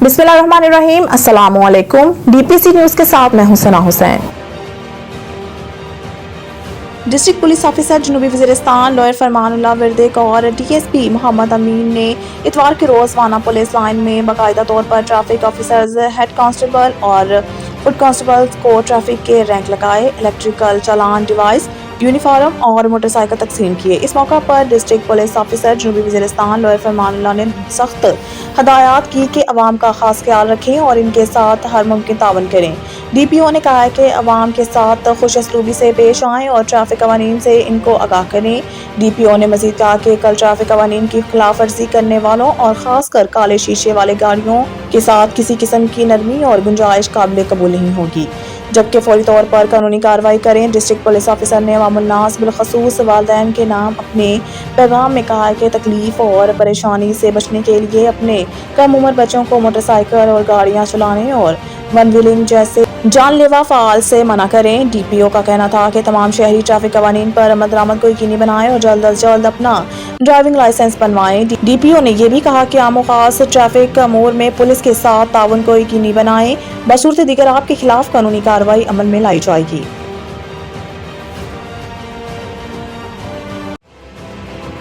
बिस्मिल्लाहिर्रहमानिर्रहीम। अस्सलामुअलैकुम। DPC news के साथ मैं हूं Sana Hussain. District police officer जनूबी वज़ीरिस्तान लॉयर फरमानुल्लाह वर्दिक और डीएसपी मोहम्मद अमीन ने इतवार के रोज़ वाना पुलिस लाइन में बाकायदा तौर पर ट्रैफिक ऑफिसर्स, हेड कांस्टेबल और फुट कांस्टेबल्स को ट्रैफिक के रैंक लगाए, इलेक्ट्रिकल चालान डिवाइस, यूनिफॉर्म और मोटरसाइकिल तकसीम किए। इस मौका पर डिस्ट्रिक्ट पुलिस ऑफिसर जनूबी वज़ीरिस्तान लॉयर फरमानुल्लाह ने सख्त हदायत की कि अवाम का खास ख्याल रखें और इनके साथ हर मुमकिन तावन करें। डीपीओ ने कहा है कि अवाम के साथ खुश असलूबी से पेश आएँ और ट्रैफिक कवानीन से इनको आगाह करें। डीपीओ ने मजीद कहा कि कल ट्रैफिक कवानीन की खिलाफ वर्जी करने वालों और खासकर काले शीशे वाले गाड़ियों के साथ किसी किस्म की नरमी और गुंजाइश काबिल कबूल नहीं होगी, जबकि फौरी तौर पर कानूनी कार्रवाई करें। डिस्ट्रिक्ट पुलिस ऑफिसर ने अवामुन्नास बिलखसूस वालिदैन के नाम अपने पैगाम में कहा है कि तकलीफ और परेशानी से बचने के लिए अपने कम उम्र बच्चों को मोटरसाइकिल और गाड़ियां चलाने और वन व्हीलिंग जैसे जानलेवा फ़ाल से मना करें। डीपीओ का कहना था कि तमाम शहरी ट्रैफिक कवानीन पर अमल दरामद को यकीनी बनाएं और जल्द अज जल्द अपना ड्राइविंग लाइसेंस बनवाएं। डीपीओ ने यह भी कहा कि आम खास ट्रैफिक अमूर में पुलिस के साथ ताउन को यकीनी बनाएं, बशर्ते दीगर आपके खिलाफ कानूनी कार्रवाई अमल में लाई जाएगी।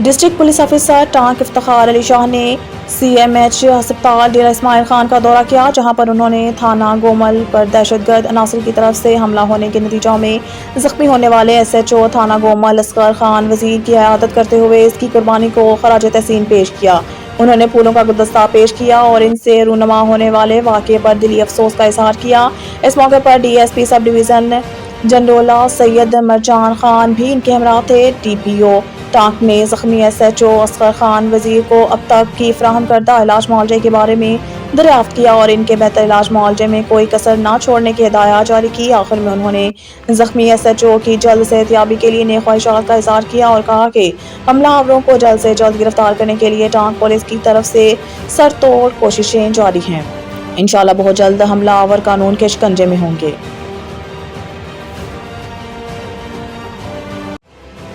District police officer tank Iftikhar Ali Shah ने CMH अस्पताल डेरा इस्माइल खान का दौरा किया, जहां पर उन्होंने थाना गोमल पर दहशतगर्द अनासर की तरफ से हमला होने के नतीजों में जख्मी होने वाले SHO थाना गोमल असगर खान वजीर की इयादत करते हुए इसकी कुर्बानी को खराज तहसीन पेश किया। उन्होंने फूलों का गुलदस्ता पेश किया और इनसे रूनुमा होने वाले वाक़े पर दिली अफसोस का इजहार किया। इस मौके पर DSP sub division Janrola Syed Marjan Khan भी इनके हमरा थे। डीपीओ टांक ने जख्मी SHO असगर खान वजीर को अब तक की फराहम करदा इलाज मुआवजे के बारे में दरियाफ्त किया और इनके बेहतर इलाज मुआवजे में कोई कसर न छोड़ने की हिदायत जारी की। आखिर में उन्होंने जख्मी SHO की जल्द सेहतयाबी के लिए नेक ख्वाहिशात का इजहार किया और कहा कि हमलावरों को जल्द से जल्द गिरफ्तार करने के लिए टांक पुलिस की तरफ से सरतोड़ कोशिशें जारी हैं। इंशाअल्लाह बहुत जल्द हमलावर कानून के शिकंजे में होंगे।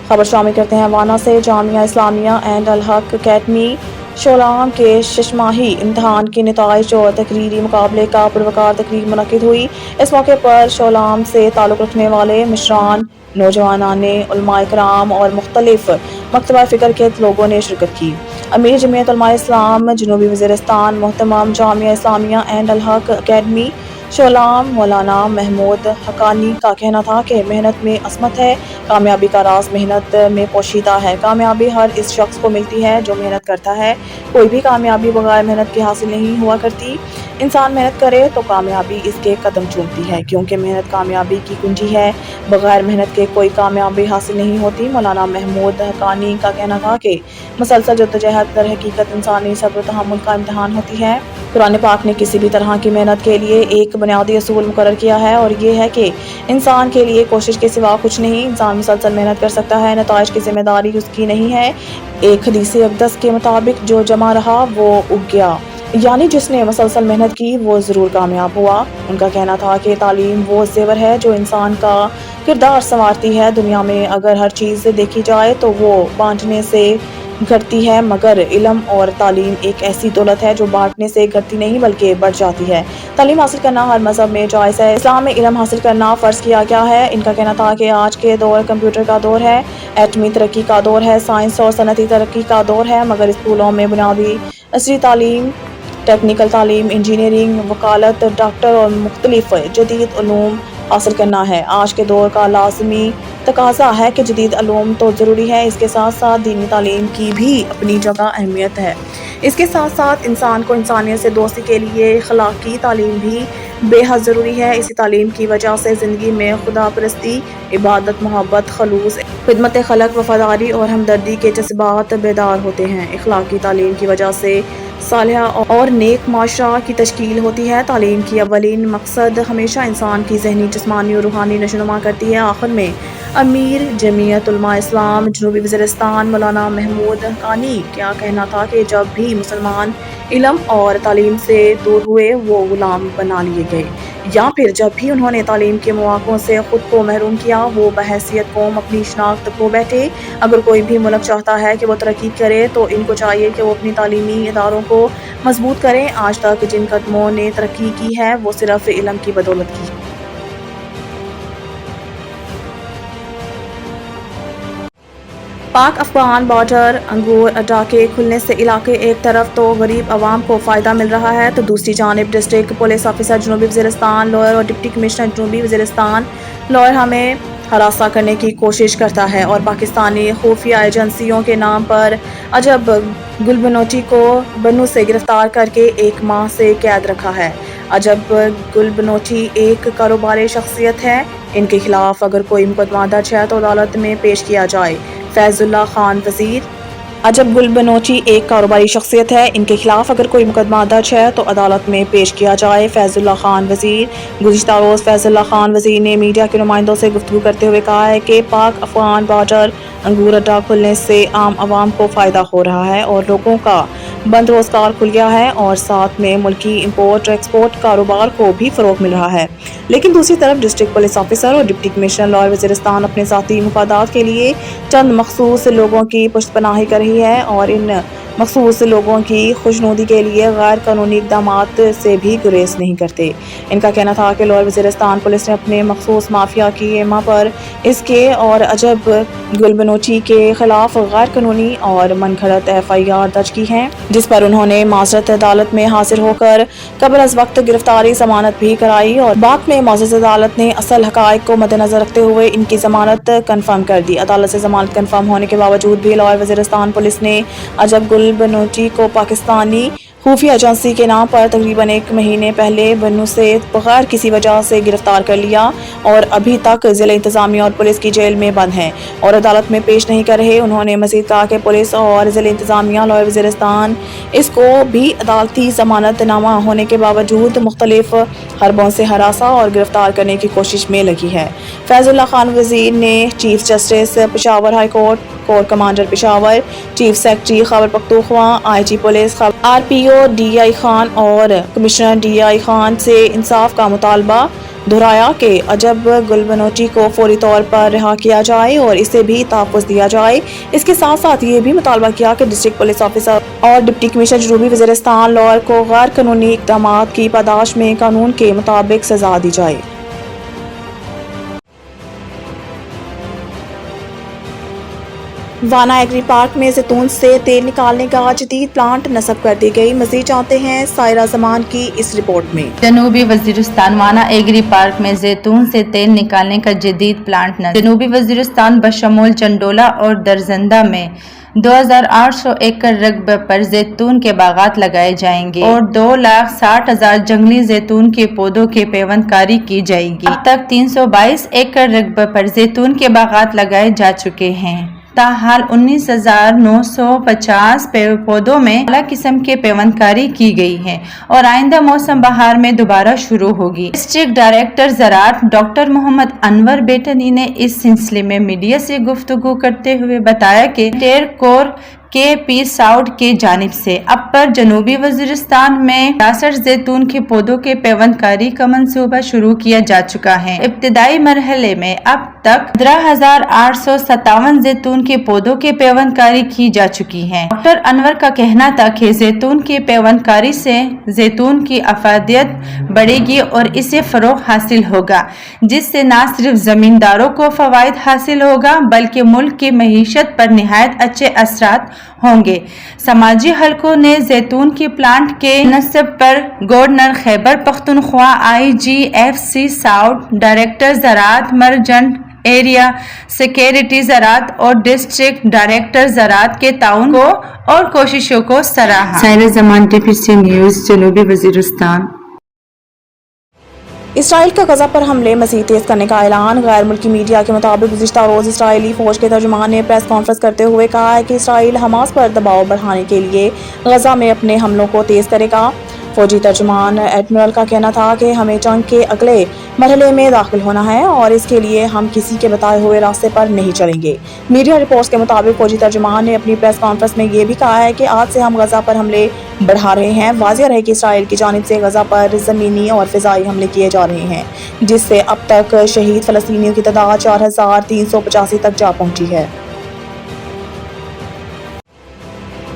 खबर शामिल करते हैं वाना से। जामिया इस्लामिया एंड अल हक अकेडमी शोलाम के शशमाही इम्तहान के नताइज और तकरीरी मुकाबले का पुरवकार तकरीर मुनक्किद हुई। इस मौके पर शोलाम से ताल्लुक़ रखने वाले मिशरान, नौजवानान, उलमाए कराम और मुख्तलिफ मकतबा फ़िक्र के लोगों ने शिरकत की। अमीर जमीयत उलमाए इस्लाम जनूबी वज़ीरिस्तान मोहतरम जामिया इस्लामिया एंड अल हक अकेडमी शोलाम मौलाना महमूद हकानी का कहना था कि मेहनत में असमत है, कामयाबी का राज मेहनत में पोशीदा है। कामयाबी हर इस शख्स को मिलती है जो मेहनत करता है। कोई भी कामयाबी बगैर मेहनत के हासिल नहीं हुआ करती। इंसान मेहनत करे तो कामयाबी इसके कदम चूमती है, क्योंकि मेहनत कामयाबी की कुंजी है। बगैर मेहनत के कोई कामयाबी हासिल नहीं होती। मौलाना महमूद हकानी का कहना था कि मुसलसल जद्दोजहद दर हकीकत इंसानी सब्र तहम्मुल का इम्तहान होती है। कुरान पाक ने किसी भी तरह की मेहनत के लिए एक बुनियादी असूल मुकर्रर किया है और ये है कि इंसान के लिए कोशिश के सिवा कुछ नहीं। इंसान मुसलसल मेहनत कर सकता है, नताइज की जिम्मेदारी उसकी नहीं है। एक हदीस अक़दस के मुताबिक जो जमा रहा वो उग गया, यानी जिसने मुसलसल मेहनत की वो ज़रूर कामयाब हुआ। उनका कहना था कि तालीम वो ज़ेवर है जो इंसान का किरदार संवारती है। दुनिया में अगर हर चीज़ देखी जाए तो वो बांटने से घटती है, मगर इल्म और तालीम एक ऐसी दौलत है जो बांटने से घटती नहीं बल्कि बढ़ जाती है। तालीम हासिल करना हर मजहब में जायज़ है। इस्लाम में इल्म हासिल करना फ़र्ज़ किया गया है। इनका कहना था कि आज के दौर कंप्यूटर का दौर है, एटमी तरक्की का दौर है, साइंस और सनती तरक्की का दौर है, मगर स्कूलों में बुनियादी असली तालीम, टेक्निकल तालीम, इंजीनियरिंग, वकालत, डॉक्टर और मुख्तलिफ जदीद उलूम हासिल करना है। आज के दौर का लाजमी तकाजा है कि जदीद उलूम तो ज़रूरी है, इसके साथ साथ दीनी तालीम की भी अपनी जगह अहमियत है। इसके साथ साथ इंसान को इंसानियत से दोस्ती के लिए अखलाकी तालीम भी बेहद ज़रूरी है। इसी तालीम की वजह से ज़िंदगी में खुदा परस्ती, इबादत, मोहब्बत, खलूस, खिदमत खलक, वफादारी और हमदर्दी के जज्बात बेदार होते हैं। अखलाकी तालीम की वजह से सालिहा और नेक माशरा की तश्कील होती है। तालीम की अवलीन मकसद हमेशा इंसान की ज़हनी, जिस्मानी और रूहानी नशोनुमा करती है। आखिर में अमीर जमीयत उलमा इस्लाम जनूबी वज़ीरिस्तान मौलाना महमूद हकानी क्या कहना था कि जब भी मुसलमान इल्म और तालीम से दूर हुए वो गुलाम बना लिए गए। یا پھر جب بھی انہوں نے تعلیم کے مواقع سے خود کو محروم کیا وہ بحیثیت قوم اپنی شناخت کھو بیٹھے۔ اگر کوئی بھی ملک چاہتا ہے کہ وہ ترقی کرے تو ان کو چاہیے کہ وہ اپنی تعلیمی اداروں کو مضبوط کریں۔ آج تک جن قدموں نے ترقی کی ہے وہ صرف علم کی بدولت کی۔ پاک افغان بارڈر انگور اڈا کے کھلنے سے علاقے ایک طرف تو غریب عوام کو فائدہ مل رہا ہے تو دوسری جانب ڈسٹرکٹ پولیس آفیسر جنوبی وزیرستان لوئر اور ڈپٹی کمشنر جنوبی وزیرستان لوئر ہمیں ہراساں کرنے کی کوشش کرتا ہے اور پاکستانی خفیہ ایجنسیوں کے نام پر عجب گل بنوٹی کو بنو سے گرفتار کر کے 1 ماہ سے قید رکھا ہے۔ عجب گل بنوٹی ایک کاروباری شخصیت ہے، ان کے خلاف اگر کوئی مقدمہ درج ہے تو عدالت میں پیش کیا جائے۔ فیض اللہ خان وزیر۔ عجب گل بنوٹی ایک کاروباری شخصیت ہے، ان کے خلاف اگر کوئی مقدمہ درج ہے تو عدالت میں پیش کیا جائے۔ فیض اللہ خان وزیر۔ گزشتہ روز فیض اللہ خان وزیر نے میڈیا کے نمائندوں سے گفتگو کرتے ہوئے کہا ہے کہ پاک افغان بارڈر انگور اڈا کھلنے سے عام عوام کو فائدہ ہو رہا ہے اور لوگوں کا بند روزگار کھل گیا ہے اور ساتھ میں ملکی امپورٹ ایکسپورٹ کاروبار کو بھی فروغ مل رہا ہے، لیکن دوسری طرف ڈسٹرکٹ پولیس آفیسر اور ڈپٹی کمشنر لوئر وزیرستان اپنے ذاتی مفادات کے لیے چند مخصوص لوگوں کی پشت پناہی کر رہی ہے اور ان مخصوص لوگوں کی خوشنودی کے لیے غیر قانونی اقدامات سے بھی گریز نہیں کرتے۔ ان کا کہنا تھا کہ لوئر وزیرستان پولیس نے اپنے مخصوص مافیا کی ایما پر اس کے اور عجب گل بنوٹی کے خلاف غیر قانونی اور من گھڑت FIR درج کی ہیں، جس پر انہوں نے معذرت عدالت میں حاضر ہو کر قبل از وقت گرفتاری ضمانت بھی کرائی اور بعد میں معزز عدالت نے اصل حقائق کو مد نظر رکھتے ہوئے ان کی ضمانت کنفرم کر دی۔ عدالت سے ضمانت کنفرم ہونے کے باوجود بھی لوئر وزیرستان پولیس نے عجب گل بنوٹی کو پاکستانی خفیہ ایجنسی کے نام پر تقریباً 1 مہینے پہلے بنو سے بغیر کسی وجہ سے گرفتار کر لیا اور ابھی تک ضلع انتظامیہ اور پولیس کی جیل میں بند ہیں اور عدالت میں پیش نہیں کر رہے۔ انہوں نے مزید کہا کہ پولیس اور ضلع انتظامیہ لوئر وزیرستان اس کو بھی عدالتی ضمانت نامہ ہونے کے باوجود مختلف حربوں سے ہراساں اور گرفتار کرنے کی کوشش میں لگی ہے۔ فیض اللہ خان وزیر نے chief justice Peshawar high court, corps commander Peshawar, chief secretary Khyber Pakhtunkhwa, IG police RPO DI Khan اور کمشنر DI خان سے انصاف کا مطالبہ دہرایا کہ عجب گل بنوٹی کو فوری طور پر رہا کیا جائے اور اسے بھی تحفظ دیا جائے۔ اس کے ساتھ ساتھ یہ بھی مطالبہ کیا کہ ڈسٹرکٹ پولیس آفیسر اور ڈپٹی کمشنر جنوبی وزیرستان لوئر کو غیر قانونی اقدامات کی پاداش میں قانون کے مطابق سزا دی جائے۔ وانا ایگری پارک میں زیتون سے تیل نکالنے کا جدید پلانٹ نصب کر دی گئی۔ مزید جانتے ہیں سائرہ زمان کی اس رپورٹ میں۔ جنوبی وزیرستان وانا ایگری پارک میں زیتون سے تیل نکالنے کا جدید پلانٹ نصب۔ جنوبی وزیرستان بشمول چنڈولہ اور درزندہ میں 2800 ایکڑ رقبے پر زیتون کے باغات لگائے جائیں گے اور 2,60,000 جنگلی زیتون کے پودوں کی پیوند کاری کی جائے گی۔ اب تک 322 ایکڑ رقبے پر زیتون کے باغات لگائے جا چکے ہیں۔ تاحال 19,950 پودوں میں اعلیٰ قسم کے پیوند کاری کی گئی ہے اور آئندہ موسم بہار میں دوبارہ شروع ہوگی۔ ڈسٹرکٹ ڈائریکٹر زراعت ڈاکٹر محمد انور بیٹنی نے اس سلسلے میں میڈیا سے گفتگو کرتے ہوئے بتایا کہ ٹیر کور KP ساؤتھ کی جانب سے اب پر جنوبی وزیرستان میں 66 زیتون کے پودوں کے پیوند کاری کا منصوبہ شروع کیا جا چکا ہے۔ ابتدائی مرحلے میں اب تک 15,857 زیتون کے پودوں کے پیوند کاری کی جا چکی ہے۔ ڈاکٹر انور کا کہنا تھا کہ زیتون کی پیوند کاری سے زیتون کی افادیت بڑھے گی اور اسے فروغ حاصل ہوگا، جس سے نہ صرف زمینداروں کو فوائد حاصل ہوگا بلکہ ملک کی معیشت پر نہایت اچھے اثرات ہوں گے۔ سماجی حلقوں نے زیتون کی پلانٹ کے نصب پر governor Khyber Pakhtunkhwa IGFC south, director زراعت مرجنٹ ایریا سیکریٹری زراعت اور ڈسٹرکٹ ڈائریکٹر زراعت کے تعاون کو اور کوششوں کو سراہا۔ سائرہ زمان TPC نیوز جنوبی وزیرستان۔ اسرائیل کا غزہ پر حملے مزید تیز کرنے کا اعلان۔ غیر ملکی میڈیا کے مطابق گزشتہ روز اسرائیلی فوج کے ترجمان نے پریس کانفرنس کرتے ہوئے کہا ہے کہ اسرائیل حماس پر دباؤ بڑھانے کے لیے غزہ میں اپنے حملوں کو تیز کرے گا۔ फौजी तर्जुमान एडमिरल का कहना था कि हमें जंग के अगले मरहले में दाखिल होना है और इसके लिए हम किसी के बताए हुए रास्ते पर नहीं चलेंगे। मीडिया रिपोर्ट्स के मुताबिक फौजी तर्जुमान ने अपनी प्रेस कॉन्फ्रेंस में ये भी कहा है कि आज से हम गजा पर हमले बढ़ा रहे हैं। वाज़ेह रहे कि इसराइल की जानिब से गजा पर ज़मीनी और फ़िज़ाई हमले किए जा रहे हैं, जिससे अब तक शहीद फ़लस्तीनियों की तादाद 4385 तक जा पहुंची है।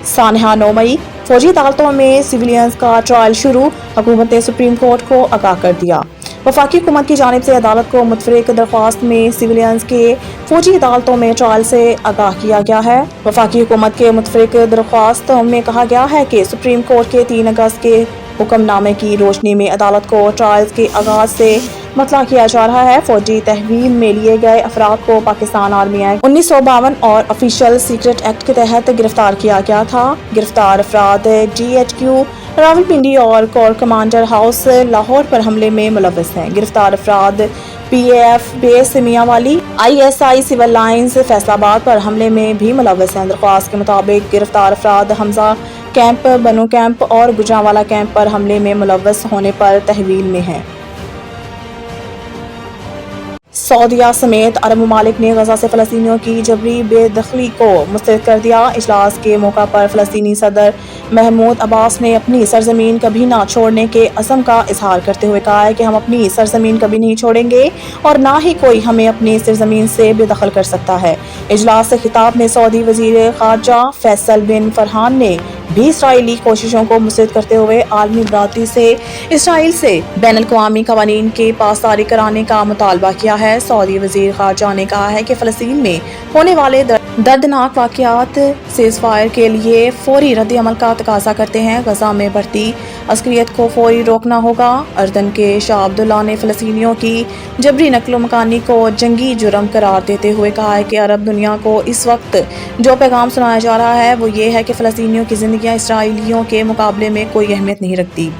सानहा 9 मई, फौजी अदालतों में सिविलियंस का ट्रायल शुरू, हुकूमत ने सुप्रीम कोर्ट को आगाह कर दिया। वफाकी हुकूमत की जानिब से अदालत को मुतफरिक दरख्वास्त में सिविलियंस के फौजी अदालतों में ट्रायल से आगाह किया गया है। वफाकी हुकूमत के मुतफरिक दरख्वास्त में कहा गया है कि सुप्रीम कोर्ट के 3 अगस्त के हुक्मनामे की रोशनी में अदालत को ट्रायल्स के आगाज से मतला किया जा रहा है। फौजी तहवील में लिए गए अफराद को पाकिस्तान आर्मी एक्ट 1952 और ऑफिशियल सीक्रेट एक्ट के तहत गिरफ्तार किया गया था। गिरफ्तार अफराद GHQ रावलपिंडी और कोर कमांडर हाउस लाहौर पर हमले में मुलव्वस हैं। गिरफ्तार अफराद PAF base Mianwali, ISI civil lines Faisalabad पर हमले में भी मुलव्वस हैं। दरख्वास्त के मुताबिक गिरफ्तार अफराद हमजा कैंप, बनो कैंप और गुजरांवाला कैंप पर हमले में मुलव्वस होने पर तहवील में हैं। सऊदीया समेत अरब ममालिक ने गजा से फ़लस्तीनियों की जबरी बेदखली को मुस्तरद कर दिया। इजलास के मौका पर फ़लस्तीनी सदर महमूद अब्बास ने अपनी सरजमीन कभी ना छोड़ने के अज़म का इजहार करते हुए कहा है कि हम अपनी सरजमीन कभी नहीं छोड़ेंगे और ना ही कोई हमें अपनी सरजमीन से बेदखल कर सकता है। इजलास से खिताब में सऊदी वज़ीर ख़ारजा फैसल बिन फरहान ने भी इसराइली कोशिशों को मुस्तरद करते हुए आलमी बरादरी से इसराइल से बैनुल-अक़वामी क़वानीन के पासदारी कराने का मुतालबा किया है। सऊदी वज़ीर ख़ारजा ने कहा है कि फ़लस्तीन में होने वाले दर्दनाक वाक़यात सीज़फायर के लिए फौरी रद्द-ए-अमल का तकाज़ा करते हैं। गजा में बढ़ती अस्करियत को फौरी रोकना होगा। अर्दन के शाह अब्दुल्ला ने फ़लस्तीनियों की जबरी नकलो मकानी को जंगी जुर्म करार देते हुए कहा है कि अरब दुनिया को इस वक्त जो पैगाम सुनाया जा रहा है वो ये है कि फ़लस्तीनियों की ज़िंदगियाँ इसराइलियों के मुकाबले में कोई अहमियत नहीं रखती।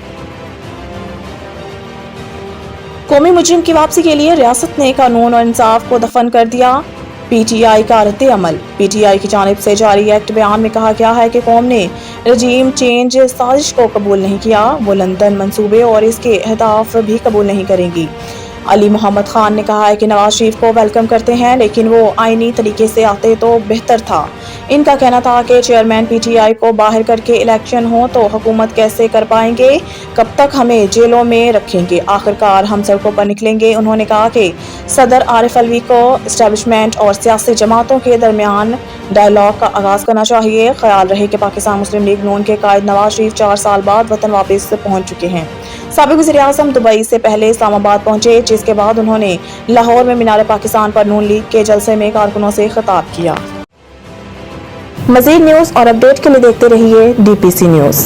कौमी मुजरिम की वापसी के लिए रियासत ने कानून और इंसाफ को दफन कर दिया। PTI का रद्द-ए-अमल। PTI की जानिब से जारी एक्ट बयान में कहा गया है कि कौम ने रजीम चेंज साजिश को कबूल नहीं किया। वो लंदन मंसूबे और इसके अहदाफ भी कबूल नहीं करेंगी। अली मोहम्मद खान ने कहा है कि नवाज शरीफ को वेलकम करते हैं, लेकिन वो आईनी तरीके से आते तो बेहतर था। इनका कहना था कि चेयरमैन PTI को बाहर करके इलेक्शन हो तो हुकूमत कैसे कर पाएंगे, कब तक हमें जेलों में रखेंगे, आखिरकार हम सड़कों पर निकलेंगे। उन्होंने कहा कि सदर आरिफ अलवी को इस्टेब्लिशमेंट और सियासी जमातों के दरमियान डायलॉग का आगाज करना चाहिए। ख्याल रहे कि पाकिस्तान मुस्लिम लीग नून के कायद नवाज शरीफ 4 साल बाद वतन वापस पहुंच चुके हैं। साबिक वज़ीर-ए-आज़म दुबई से पहले इस्लामाबाद पहुंचे, जिसके बाद उन्होंने लाहौर में मीनार पाकिस्तान पर नून लीग के जलसे में कारकुनों से खिताब किया। मज़ीद न्यूज़ और अपडेट के लिए देखते रहिए DPC न्यूज़।